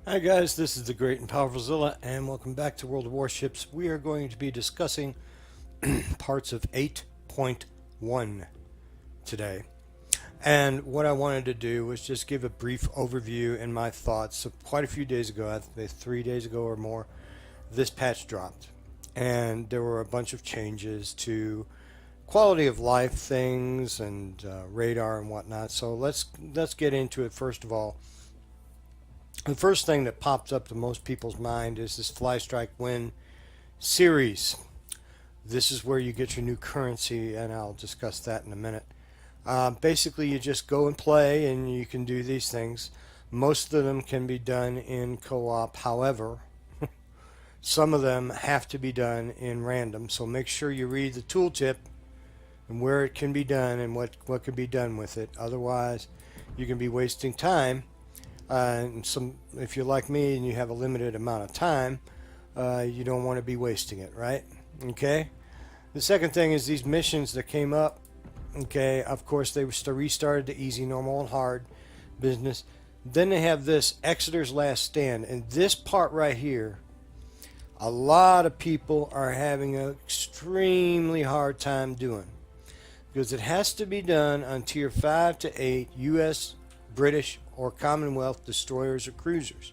Hi guys, this is the Great and Powerful Zilla, and welcome back to World of Warships. We are going to be discussing parts of 8.1 today. And what I wanted to do was just give a brief overview and my thoughts. So quite a few days ago, I think 3 days ago or more, this patch dropped. And there were a bunch of changes to quality of life things and radar and whatnot. So let's get into it first of all. The first thing that pops up to most people's mind is this Fly Strike Win series. This is where you get your new currency, and I'll discuss that in a minute. Basically, you just go and play, and you can do these things. Most of them can be done in co-op. However, some of them have to be done in random. So make sure you read the tooltip and where it can be done and what can be done with it. Otherwise, you can be wasting time. If you're like me and you have a limited amount of time, you don't want to be wasting it, right? Okay. The second thing is these missions that came up. Okay, of course they restarted to easy, normal, and hard business. Then they have this Exeter's Last Stand, and this part right here, a lot of people are having an extremely hard time doing because it has to be done on tier 5 to 8 U.S., British, or Commonwealth destroyers or cruisers,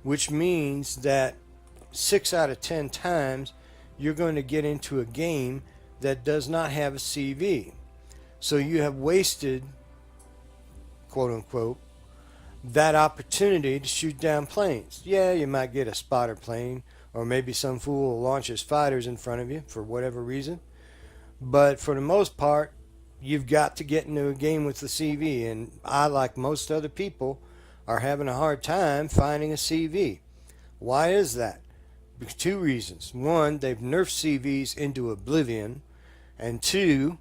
which means that 6 out of 10 times you're going to get into a game that does not have a CV. So you have wasted, quote unquote, that opportunity to shoot down planes. Yeah, you might get a spotter plane, or maybe some fool will launch his fighters in front of you for whatever reason. But for the most part, you've got to get into a game with the CV, and I, like most other people, are having a hard time finding a CV. Why is that? Because two reasons. One, they've nerfed CVs into oblivion, and two,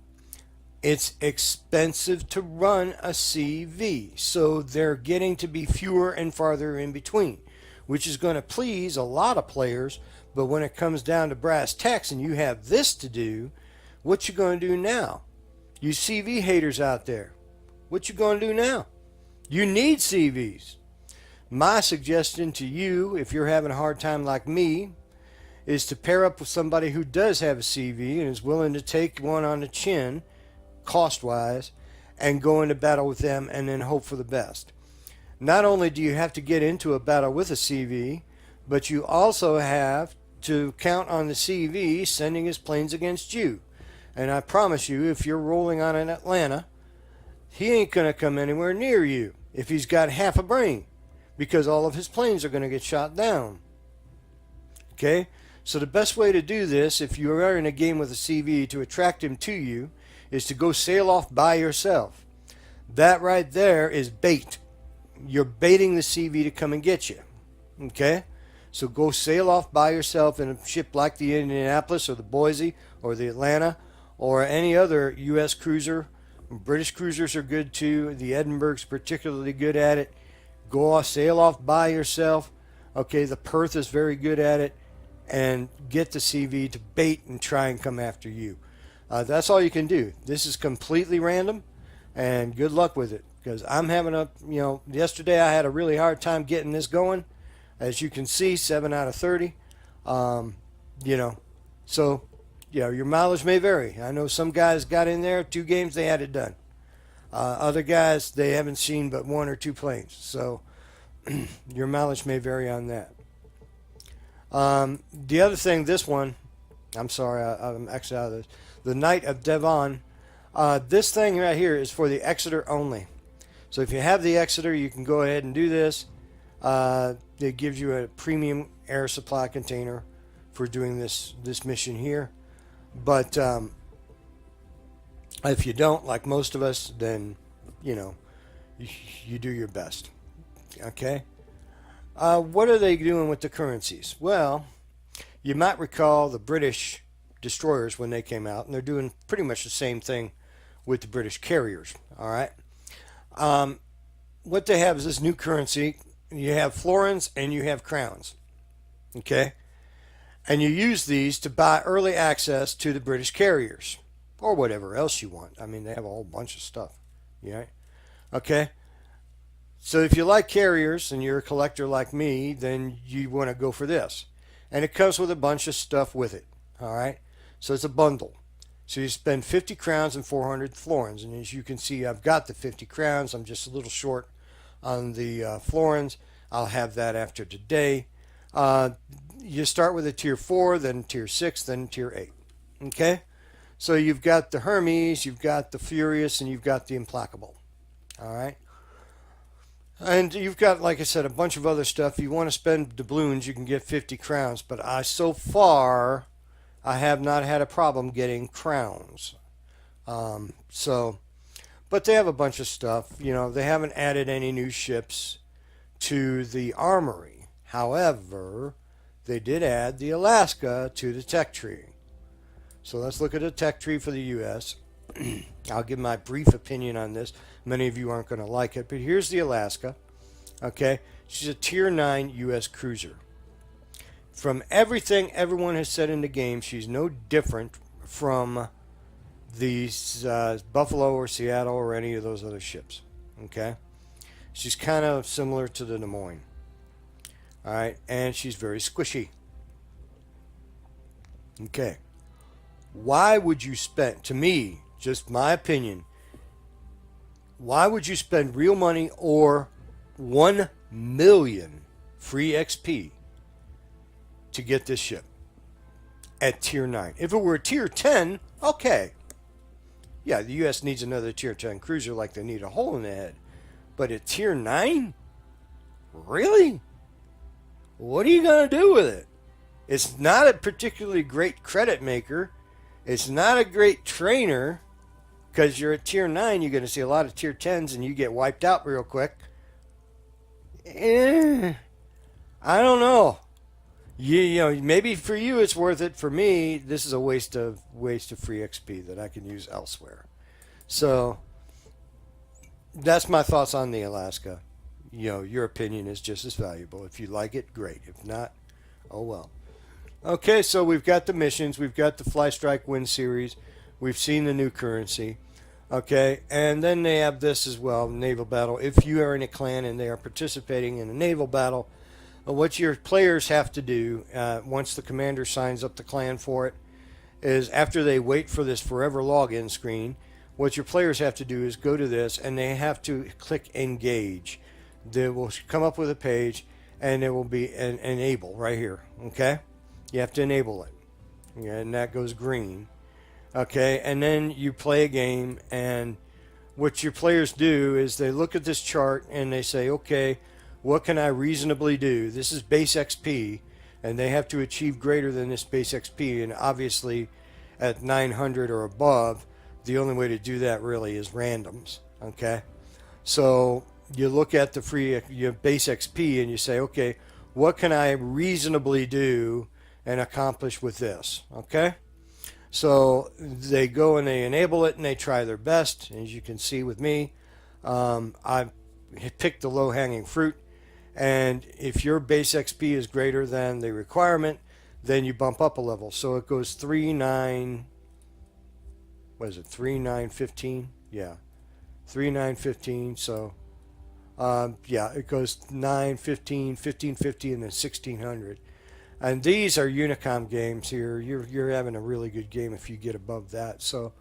it's expensive to run a CV, so they're getting to be fewer and farther in between, which is going to please a lot of players. But when it comes down to brass tacks and you have this to do, what you going to do now? You CV haters out there, what you going to do now? You need CVs. My suggestion to you, if you're having a hard time like me, is to pair up with somebody who does have a CV and is willing to take one on the chin, cost-wise, and go into battle with them and then hope for the best. Not only do you have to get into a battle with a CV, but you also have to count on the CV sending his planes against you. And I promise you, if you're rolling on an Atlanta, he ain't going to come anywhere near you if he's got half a brain, because all of his planes are going to get shot down. Okay? So the best way to do this, if you are in a game with a CV, to attract him to you, is to go sail off by yourself. That right there is bait. You're baiting the CV to come and get you. Okay? So go sail off by yourself in a ship like the Indianapolis or the Boise or the Atlanta or any other U.S. cruiser. British cruisers are good too. The Edinburgh's particularly good at it. Go off, sail off by yourself. Okay, the Perth is very good at it. And get the CV to bait and try and come after you. That's all you can do. This is completely random, and good luck with it. Because I'm having yesterday I had a really hard time getting this going. As you can see, 7 out of 30. So, your mileage may vary. I know some guys got in there, 2 games, they had it done. Other guys, they haven't seen but 1 or 2 planes. So, your mileage may vary on that. The other thing, this one, I'm sorry, I'm actually out of this. The Knight of Devon. This thing right here is for the Exeter only. So if you have the Exeter, you can go ahead and do this. It gives you a premium air supply container for doing this mission here. But if you don't, like most of us, then, you do your best. Okay? What are they doing with the currencies? Well, you might recall the British destroyers when they came out, and they're doing pretty much the same thing with the British carriers. All right. What they have is this new currency. You have florins and you have crowns. Okay. And you use these to buy early access to the British carriers or whatever else you want. I mean, they have a whole bunch of stuff. Yeah. Okay. So if you like carriers and you're a collector like me, then you want to go for this. And it comes with a bunch of stuff with it. All right. So it's a bundle. So you spend 50 crowns and 400 florins. And as you can see, I've got the 50 crowns. I'm just a little short on the florins. I'll have that after today. You start with a tier 4, then tier 6, then tier 8. Okay? So you've got the Hermes, you've got the Furious, and you've got the Implacable. All right? And you've got, like I said, a bunch of other stuff. If you want to spend doubloons, you can get 50 crowns. But so far, I have not had a problem getting crowns. But they have a bunch of stuff. You know, they haven't added any new ships to the armory. However, they did add the Alaska to the tech tree. So let's look at the tech tree for the U.S. I'll give my brief opinion on this. Many of you aren't going to like it, but here's the Alaska. Okay, she's a tier 9 U.S. cruiser. From everything everyone has said in the game, she's no different from these Buffalo or Seattle or any of those other ships. Okay, she's kind of similar to the Des Moines. All right, and she's very squishy. Okay, why would you spend, to me, just my opinion, why would you spend real money or 1 million free XP to get this ship at tier 9? If it were a tier 10, okay. Yeah, the U.S. needs another tier 10 cruiser like they need a hole in the head. But at tier 9? Really? What are you going to do with it? It's not a particularly great credit maker. It's not a great trainer. Because you're at tier 9, you're going to see a lot of tier 10s and you get wiped out real quick. I don't know. You know, maybe for you it's worth it. For me, this is a waste of free XP that I can use elsewhere. So that's my thoughts on the Alaska. You know, your opinion is just as valuable. If you like it, great. If not, oh well. Okay, so we've got the missions. We've got the Fly Strike Win series. We've seen the new currency. Okay, and then they have this as well, naval battle. If you are in a clan and they are participating in a naval battle, what your players have to do, once the commander signs up the clan for it, is after they wait for this forever login screen, what your players have to do is go to this and they have to click engage. They will come up with a page and it will be an enable right here. Okay, you have to enable it, yeah, and that goes green. Okay, and then you play a game, and what your players do is they look at this chart and they say, okay, what can I reasonably do? This is base XP, and they have to achieve greater than this base XP, and obviously at 900 or above, the only way to do that really is randoms. Okay, so you look at the your base XP and you say, okay, what can I reasonably do and accomplish with this? Okay. So they go and they enable it and they try their best. As you can see with me, I picked the low-hanging fruit. And if your base XP is greater than the requirement, then you bump up a level. So it goes 3, 9, what is it, 3, 9, 15? Yeah, 3, 9, 15. So, yeah, it goes 9, 15, 15, 50, and then 1600. And these are Unicom games here. You're having a really good game if you get above that. So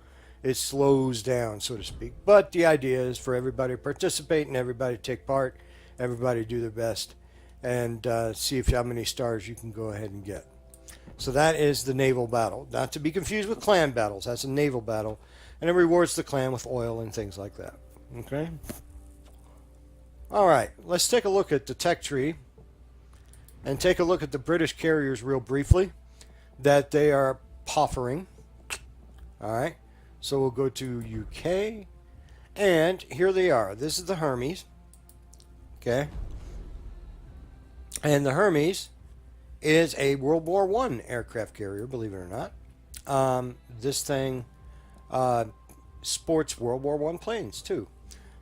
it slows down, so to speak. But the idea is for everybody to participate and everybody to take part, everybody do their best, and see how many stars you can go ahead and get. So that is the naval battle. Not to be confused with clan battles. That's a naval battle. And it rewards the clan with oil and things like that. Okay? All right. Let's take a look at the tech tree. And take a look at the British carriers real briefly that they are offering. All right. So we'll go to UK. And here they are. This is the Hermes. Okay. And the Hermes is a World War I aircraft carrier, believe it or not. This thing sports World War I planes, too.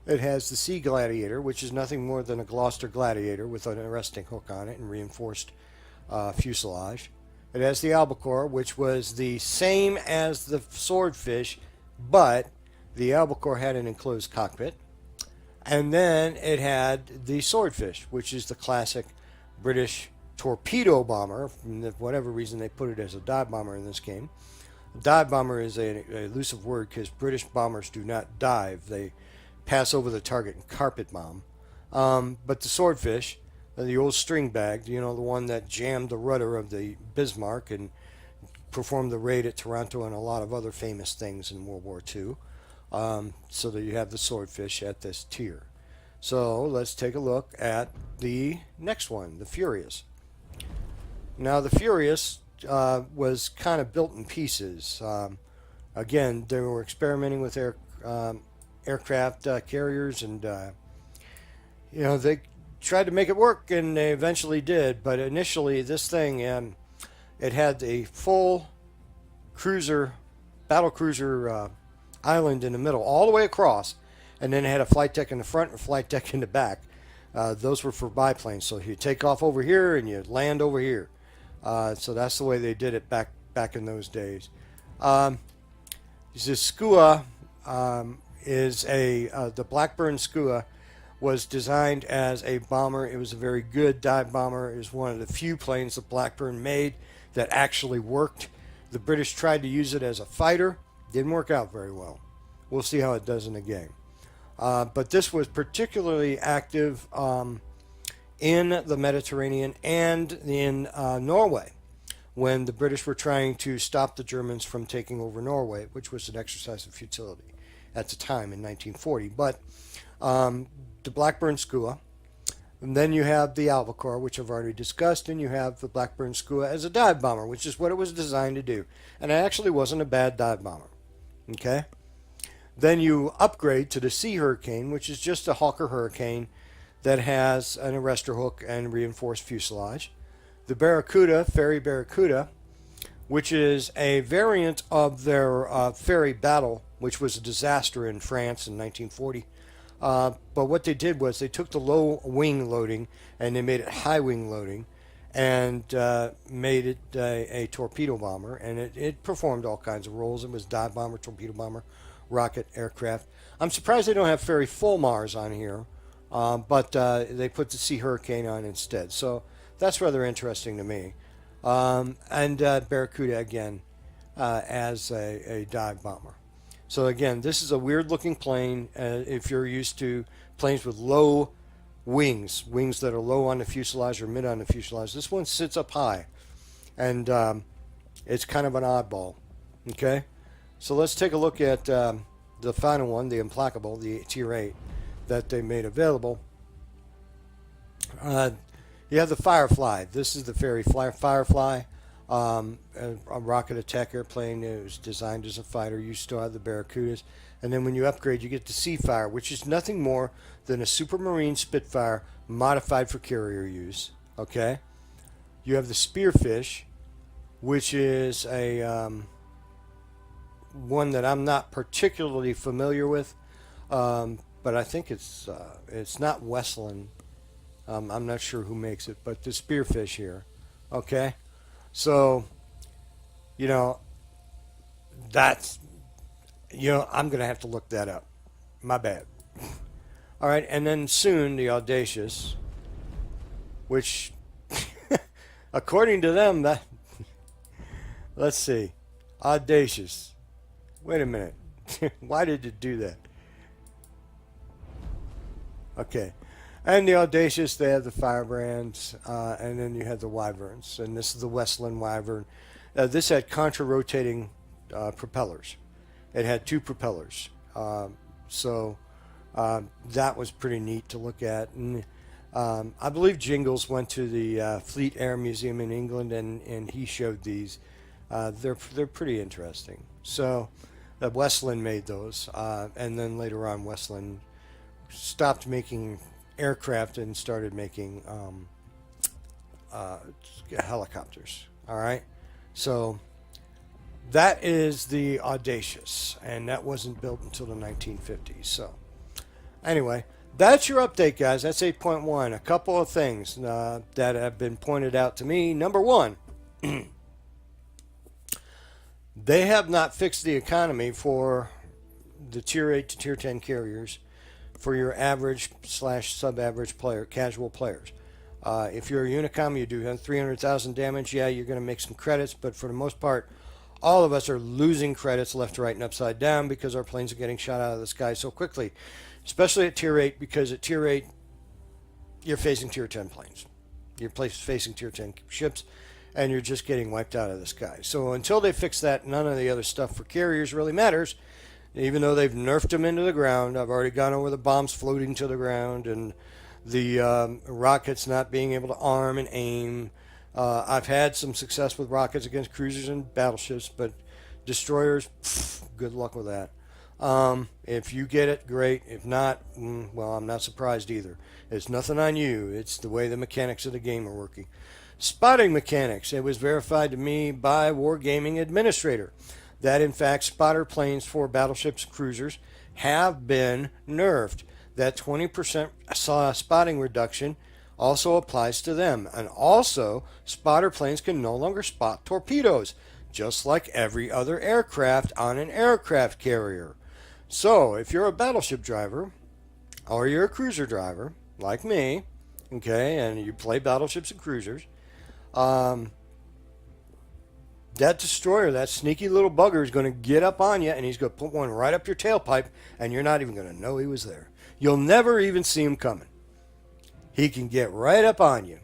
It has the Sea Gladiator, which is nothing more than a Gloucester Gladiator with an arresting hook on it and reinforced fuselage. It has the Albacore, which was the same as the Swordfish, but the Albacore had an enclosed cockpit. And then it had the Swordfish, which is the classic British torpedo bomber. For whatever reason, they put it as a dive bomber in this game. Dive bomber is a elusive word because British bombers do not dive. They pass over the target and carpet bomb. But the Swordfish, the old string bag, the one that jammed the rudder of the Bismarck and performed the raid at Toronto and a lot of other famous things in World War II. So that you have the Swordfish at this tier. So let's take a look at the next one, the Furious. Now the Furious was kind of built in pieces. Again, they were experimenting with aircraft carriers, and they tried to make it work, and they eventually did. But initially, this thing it had a full battle cruiser island in the middle, all the way across, and then it had a flight deck in the front and a flight deck in the back. Those were for biplanes, so you take off over here and you land over here. So that's the way they did it back in those days. The Skua is the Blackburn Skua was designed as a bomber. It was a very good dive bomber. It was one of the few planes that Blackburn made that actually worked. The British tried to use it as a fighter. Didn't work out very well. We'll see how it does in the game. But this was particularly active in the Mediterranean and in Norway when the British were trying to stop the Germans from taking over Norway, which was an exercise of futility at the time in 1940. But the Blackburn Skua, and then you have the Albacore, which I've already discussed, and you have the Blackburn Skua as a dive bomber, which is what it was designed to do. And it actually wasn't a bad dive bomber. Okay? Then you upgrade to the Sea Hurricane, which is just a Hawker Hurricane that has an arrestor hook and reinforced fuselage. The Barracuda, Ferry Barracuda, which is a variant of their ferry battle, which was a disaster in France in 1940. But what they did was they took the low wing loading and they made it high wing loading and made it a torpedo bomber. And it performed all kinds of roles. It was dive bomber, torpedo bomber, rocket, aircraft. I'm surprised they don't have Ferry Fulmars on here, but they put the Sea Hurricane on instead. So that's rather interesting to me. And Barracuda again as a dive bomber. So again, this is a weird looking plane if you're used to planes with low wings that are low on the fuselage or mid on the fuselage. This one sits up high, and it's kind of an oddball. Okay, so let's take a look at the final one, the Implacable, the Tier 8 that they made available. You have the Firefly. This is the Ferry Firefly. A rocket attack airplane. It was designed as a fighter. You still have the Barracudas. And then when you upgrade, you get the Seafire, which is nothing more than a Supermarine Spitfire modified for carrier use. Okay? You have the Spearfish, which is a one that I'm not particularly familiar with, but I think it's not Westland. I'm not sure who makes it, but the Spearfish here. Okay? So, that's, I'm going to have to look that up. My bad. All right, and then soon the Audacious, which, according to them, let's see, Audacious. Wait a minute. Why did it do that? Okay. And the Audacious, they have the Firebrands, and then you have the Wyverns, and this is the Westland Wyvern. This had contra-rotating propellers. It had two propellers, so that was pretty neat to look at. And I believe Jingles went to the Fleet Air Museum in England, and he showed these. They're pretty interesting. So Westland made those, and then later on Westland stopped making aircraft and started making helicopters. All right, so that is the Audacious, and that wasn't built until the 1950s. So anyway, that's your update, guys. That's 8.1. A couple of things that have been pointed out to me. Number one, they have not fixed the economy for the Tier 8 to Tier 10 carriers for your average slash sub-average player, casual players. If you're a Unicom, you do 300,000 damage. Yeah, you're going to make some credits, but for the most part, all of us are losing credits left, right, and upside down because our planes are getting shot out of the sky so quickly, especially at Tier 8, because at Tier 8, you're facing Tier 10 planes. You're facing Tier 10 ships, and you're just getting wiped out of the sky. So until they fix that, none of the other stuff for carriers really matters, even though they've nerfed them into the ground. I've already gone over the bombs floating to the ground and the rockets not being able to arm and aim. I've had some success with rockets against cruisers and battleships, but destroyers, good luck with that. If you get it, great. If not, well, I'm not surprised either. It's nothing on you. It's the way the mechanics of the game are working. Spotting mechanics. It was verified to me by Wargaming Administrator that, in fact, spotter planes for battleships and cruisers have been nerfed. That 20% spotting reduction also applies to them. And also, spotter planes can no longer spot torpedoes, just like every other aircraft on an aircraft carrier. So, if you're a battleship driver, or you're a cruiser driver, like me, okay, and you play battleships and cruisers, that destroyer, that sneaky little bugger, is going to get up on you, and he's going to put one right up your tailpipe, and you're not even going to know he was there. You'll never even see him coming. He can get right up on you.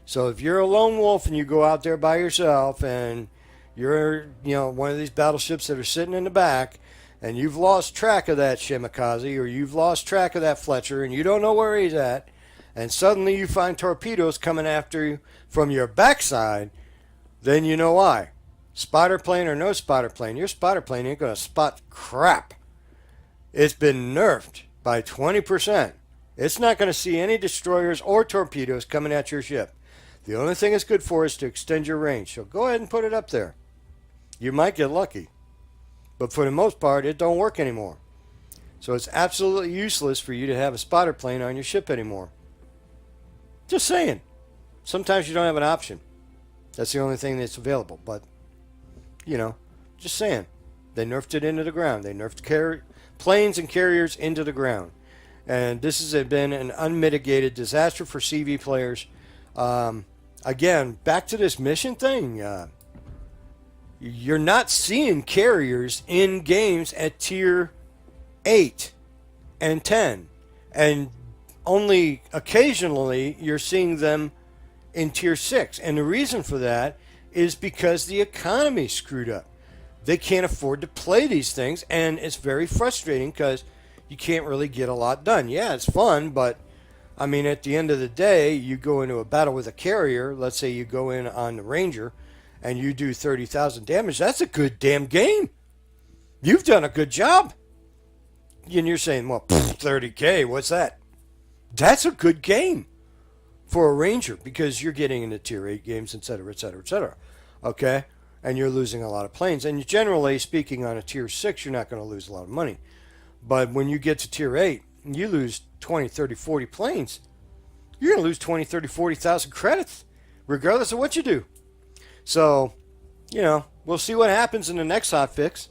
So if you're a lone wolf and you go out there by yourself and you're, one of these battleships that are sitting in the back and you've lost track of that Shimakaze or you've lost track of that Fletcher and you don't know where he's at, and suddenly you find torpedoes coming after you from your backside, then you know why. Spotter plane or no spotter plane, your spotter plane ain't going to spot crap. It's been nerfed by 20%. It's not going to see any destroyers or torpedoes coming at your ship. The only thing it's good for is to extend your range. So go ahead and put it up there. You might get lucky. But for the most part, it don't work anymore. So it's absolutely useless for you to have a spotter plane on your ship anymore. Just saying. Sometimes you don't have an option. That's the only thing that's available. But, just saying. They nerfed it into the ground. They nerfed planes and carriers into the ground. And this has been an unmitigated disaster for CV players. Again, back to this mission thing. You're not seeing carriers in games at Tier 8 and 10. And only occasionally you're seeing them in Tier 6. And the reason for that is because the economy screwed up. They can't afford to play these things, and it's very frustrating because you can't really get a lot done. Yeah, it's fun, but at the end of the day, you go into a battle with a carrier. Let's say you go in on the Ranger and you do 30,000 damage. That's a good damn game. You've done a good job. And you're saying, well, 30K, what's that? That's a good game for a Ranger because you're getting into Tier 8 games, etc., etc., etc. Okay? And you're losing a lot of planes. And generally speaking, on a Tier 6, you're not going to lose a lot of money. But when you get to Tier 8, you lose 20, 30, 40 planes. You're going to lose 20, 30, 40,000 credits, regardless of what you do. So, we'll see what happens in the next hotfix.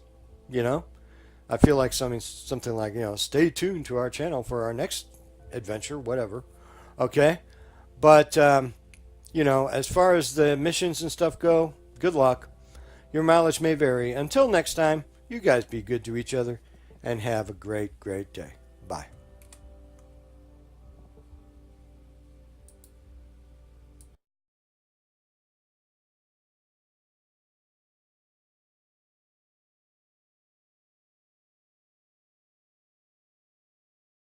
I feel like something like, stay tuned to our channel for our next adventure, whatever. Okay? But, as far as the missions and stuff go, good luck. Your mileage may vary. Until next time, you guys be good to each other and have a great, great day. Bye.